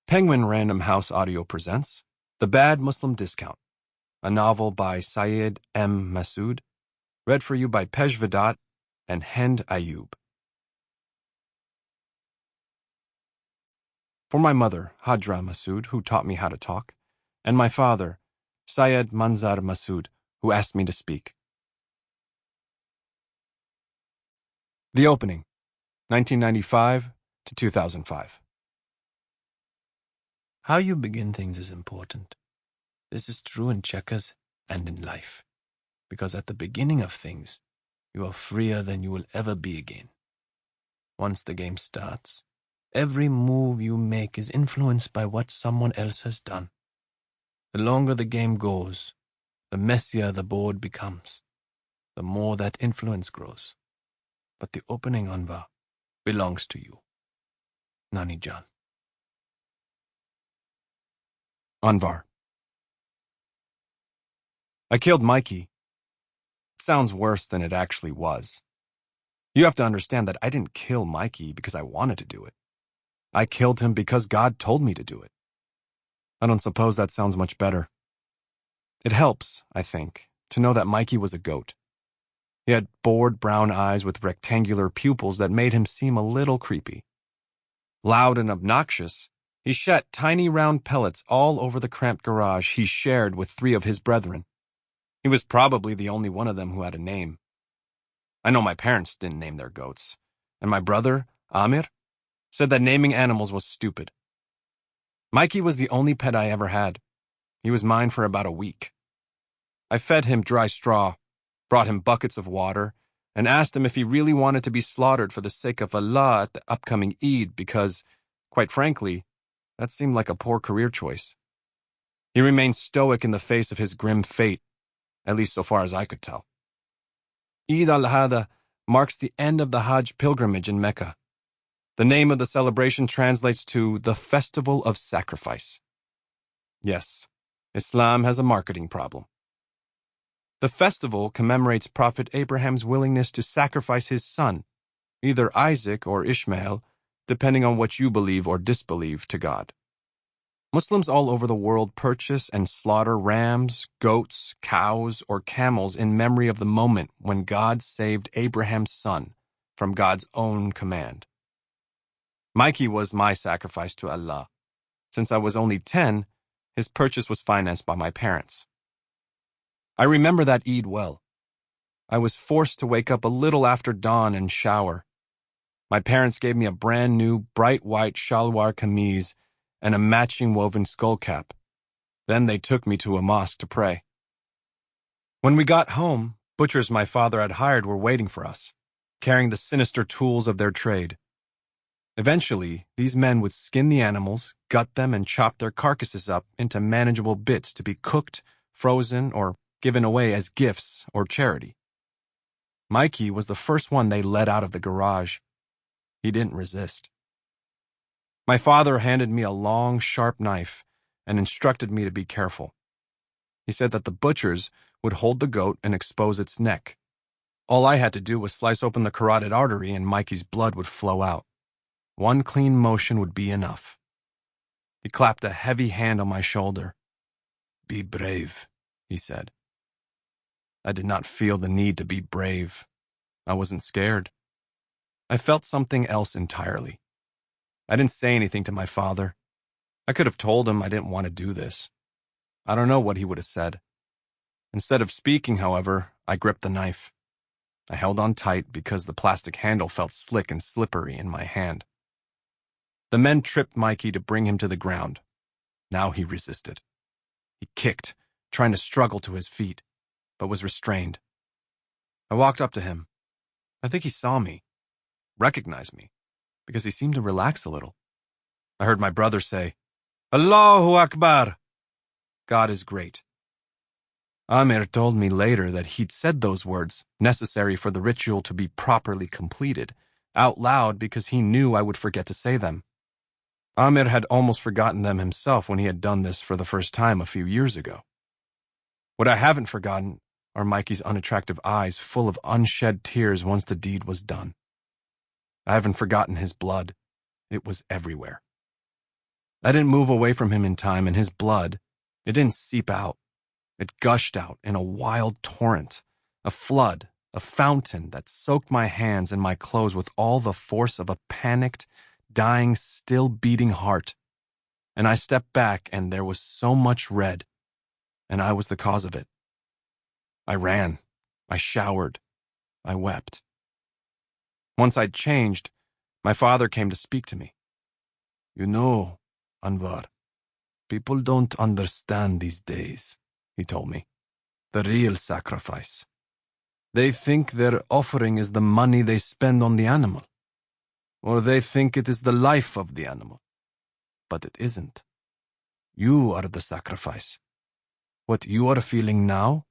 Penguin Random House Audio presents The Bad Muslim Discount, a novel by Syed M. Masood, read for you by Vahdat and Hend Ayoub. For my mother, Hadra Masood, who taught me how to talk, and my father, Syed Manzar Masood, who asked me to speak. The opening, 1995 to 2005. How you begin things is important. This is true in checkers and in life, because at the beginning of things, you are freer than you will ever be again. Once the game starts, every move you make is influenced by what someone else has done. The longer the game goes, the messier the board becomes, the more that influence grows. But the opening, Anvar, belongs to you. Nani Jan. Anvar. I killed Mikey. It sounds worse than it actually was. You have to understand that I didn't kill Mikey because I wanted to do it. I killed him because God told me to do it. I don't suppose that sounds much better. It helps, I think, to know that Mikey was a goat. He had bored brown eyes with rectangular pupils that made him seem a little creepy. Loud and obnoxious, he shat tiny round pellets all over the cramped garage he shared with 3 of his brethren. He was probably the only one of them who had a name. I know my parents didn't name their goats, and my brother, Amir, said that naming animals was stupid. Mikey was the only pet I ever had. He was mine for about a week. I fed him dry straw, brought him buckets of water, and asked him if he really wanted to be slaughtered for the sake of Allah at the upcoming Eid because, quite frankly, that seemed like a poor career choice. He remained stoic in the face of his grim fate, at least so far as I could tell. Eid al-Adha marks the end of the Hajj pilgrimage in Mecca. The name of the celebration translates to the Festival of Sacrifice. Yes, Islam has a marketing problem. The festival commemorates Prophet Abraham's willingness to sacrifice his son, either Isaac or Ishmael, depending on what you believe or disbelieve, to God. Muslims all over the world purchase and slaughter rams, goats, cows, or camels in memory of the moment when God saved Abraham's son from God's own command. Mikey was my sacrifice to Allah. Since I was only 10, his purchase was financed by my parents. I remember that Eid well. I was forced to wake up a little after dawn and shower. My parents gave me a brand new bright white shalwar kameez and a matching woven skullcap. Then they took me to a mosque to pray. When we got home, butchers my father had hired were waiting for us, carrying the sinister tools of their trade. Eventually, these men would skin the animals, gut them, and chop their carcasses up into manageable bits to be cooked, frozen, or given away as gifts or charity. Mikey was the first one they let out of the garage. He didn't resist. My father handed me a long, sharp knife and instructed me to be careful. He said that the butchers would hold the goat and expose its neck. All I had to do was slice open the carotid artery and Mikey's blood would flow out. One clean motion would be enough. He clapped a heavy hand on my shoulder. "Be brave," he said. I did not feel the need to be brave. I wasn't scared. I felt something else entirely. I didn't say anything to my father. I could have told him I didn't want to do this. I don't know what he would have said. Instead of speaking, however, I gripped the knife. I held on tight because the plastic handle felt slick and slippery in my hand. The men tripped Mikey to bring him to the ground. Now he resisted. He kicked, trying to struggle to his feet, but was restrained. I walked up to him. I think he saw me, recognized me, because he seemed to relax a little. I heard my brother say, "Allahu Akbar!" God is great. Amir told me later that he'd said those words, necessary for the ritual to be properly completed, out loud because he knew I would forget to say them. Amir had almost forgotten them himself when he had done this for the first time a few years ago. What I haven't forgotten are Mikey's unattractive eyes full of unshed tears once the deed was done. I haven't forgotten his blood. It was everywhere. I didn't move away from him in time, and his blood, it didn't seep out. It gushed out in a wild torrent, a flood, a fountain that soaked my hands and my clothes with all the force of a panicked, dying, still beating heart. And I stepped back, and there was so much red, and I was the cause of it. I ran. I showered. I wept. Once I'd changed, my father came to speak to me. You know, Anvar, people don't understand these days, he told me. The real sacrifice. They think their offering is the money they spend on the animal. Or they think it is the life of the animal. But it isn't. You are the sacrifice. What you are feeling now,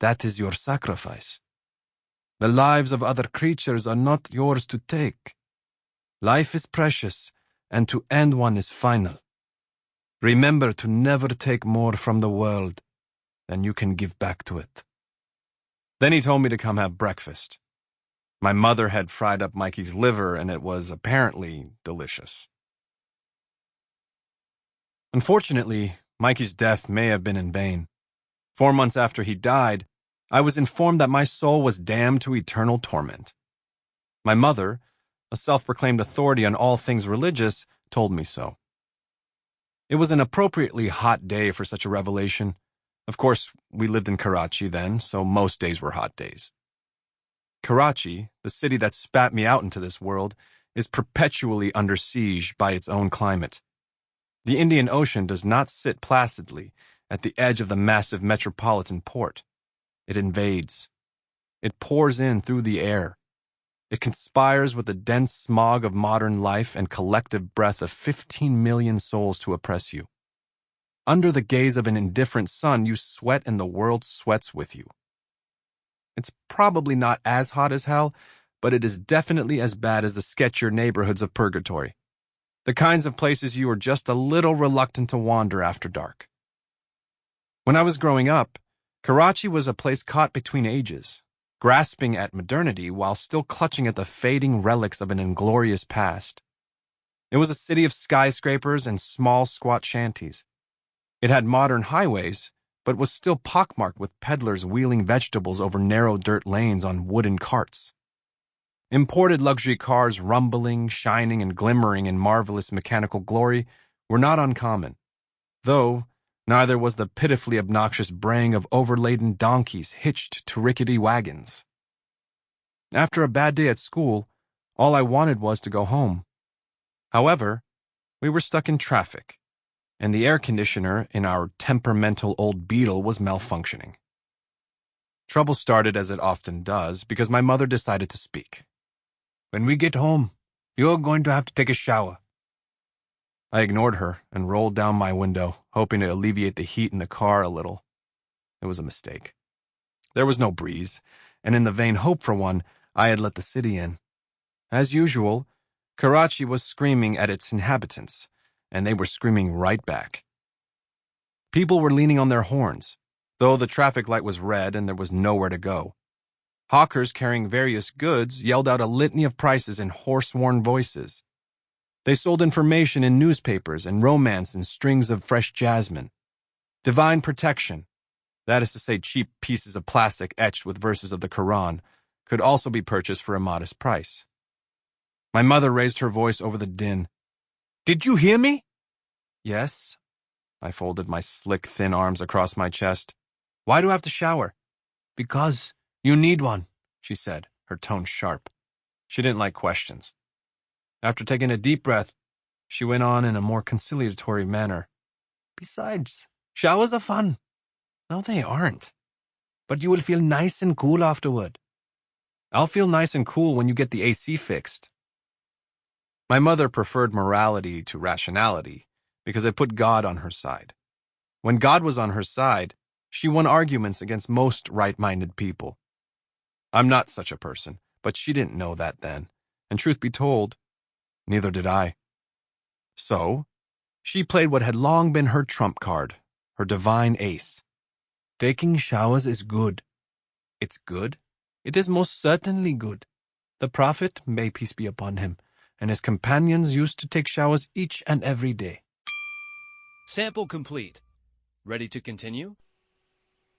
that is your sacrifice. The lives of other creatures are not yours to take. Life is precious, and to end one is final. Remember to never take more from the world than you can give back to it. Then he told me to come have breakfast. My mother had fried up Mikey's liver, and it was apparently delicious. Unfortunately, Mikey's death may have been in vain. 4 months after he died, I was informed that my soul was damned to eternal torment. My mother, a self-proclaimed authority on all things religious, told me so. It was an appropriately hot day for such a revelation. Of course, we lived in Karachi then, so most days were hot days. Karachi, the city that spat me out into this world, is perpetually under siege by its own climate. The Indian Ocean does not sit placidly at the edge of the massive metropolitan port. It invades. It pours in through the air. It conspires with the dense smog of modern life and collective breath of 15 million souls to oppress you. Under the gaze of an indifferent sun, you sweat and the world sweats with you. It's probably not as hot as hell, but it is definitely as bad as the sketchier neighborhoods of purgatory. The kinds of places you are just a little reluctant to wander after dark. When I was growing up, Karachi was a place caught between ages, grasping at modernity while still clutching at the fading relics of an inglorious past. It was a city of skyscrapers and small, squat shanties. It had modern highways, but was still pockmarked with peddlers wheeling vegetables over narrow dirt lanes on wooden carts. Imported luxury cars rumbling, shining, and glimmering in marvelous mechanical glory were not uncommon, though neither was the pitifully obnoxious braying of overladen donkeys hitched to rickety wagons. After a bad day at school, all I wanted was to go home. However, we were stuck in traffic, and the air conditioner in our temperamental old Beetle was malfunctioning. Trouble started as it often does because my mother decided to speak. When we get home, you're going to have to take a shower. I ignored her and rolled down my window, hoping to alleviate the heat in the car a little. It was a mistake. There was no breeze, and in the vain hope for one, I had let the city in. As usual, Karachi was screaming at its inhabitants, and they were screaming right back. People were leaning on their horns, though the traffic light was red and there was nowhere to go. Hawkers carrying various goods yelled out a litany of prices in hoarse-worn voices. They sold information in newspapers and romance in strings of fresh jasmine. Divine protection, that is to say cheap pieces of plastic etched with verses of the Quran, could also be purchased for a modest price. My mother raised her voice over the din. Did you hear me? Yes. I folded my slick, thin arms across my chest. Why do I have to shower? Because you need one, she said, her tone sharp. She didn't like questions. After taking a deep breath, she went on in a more conciliatory manner. Besides, showers are fun. No, they aren't. But you will feel nice and cool afterward. I'll feel nice and cool when you get the AC fixed. My mother preferred morality to rationality because it put God on her side. When God was on her side, she won arguments against most right-minded people. I'm not such a person, but she didn't know that then, and truth be told, neither did I. So, she played what had long been her trump card, her divine ace. Taking showers is good. It's good? It is most certainly good. The Prophet, may peace be upon him, and his companions used to take showers each and every day. Sample complete. Ready to continue?